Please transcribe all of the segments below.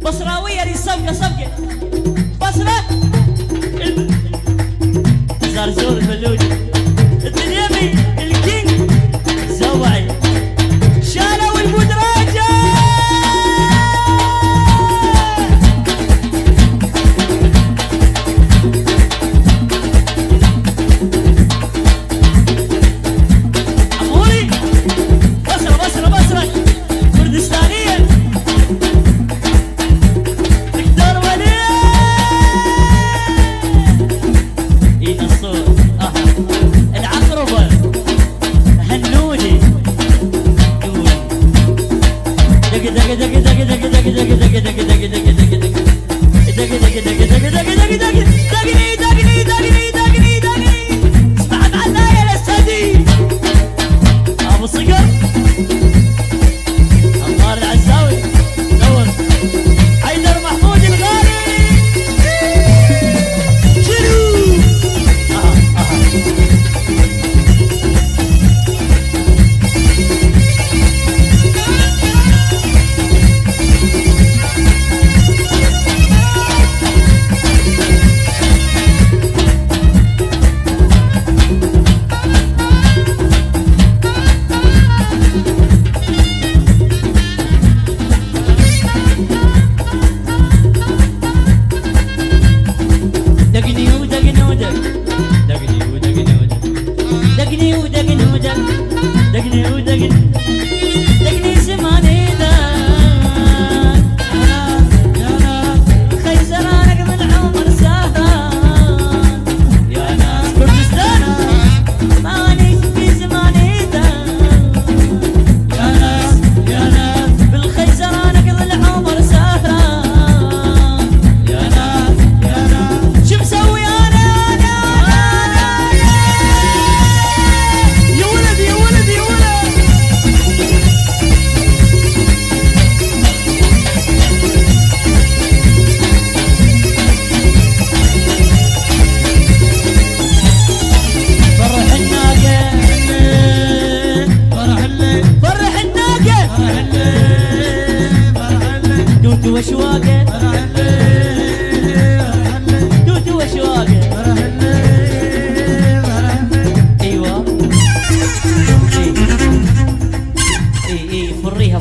بصراوية اللي صفقة بصرة زرزور الفلوجي الدنيمي الكينج زوعي شالوا والبودراجة عموري بصرة كردستانية دكتور وليد ايه الصوت العقربة هنودي دق دق دق دق دق دق دق دق دق دق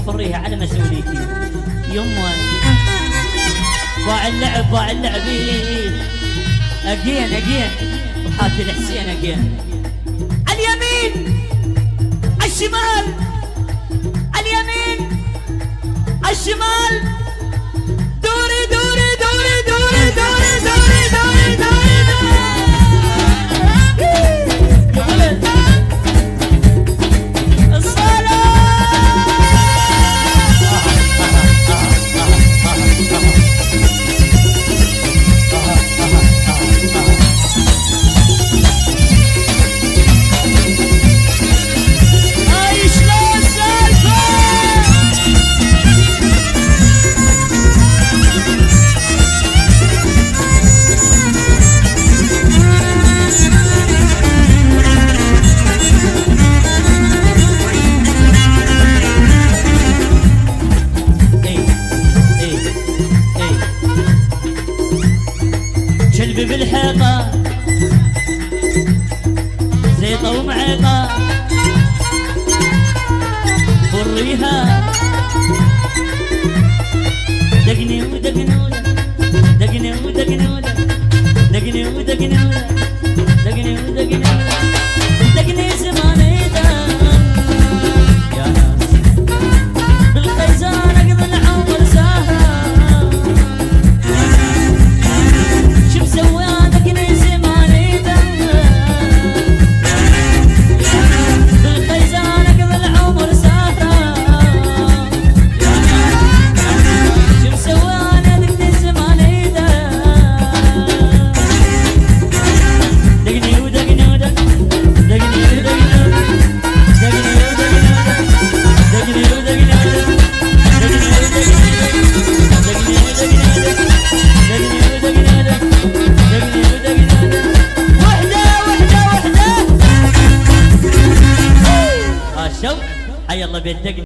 فريها على مسؤوليتي يمه باع اللعب اجين وحاتي الحسين اجين على اليمين على الشمال على اليمين على الشمال دوري دوري دوري دوري دوري دوري دوري دوري بالحيطة زيطة ومعيطة فريها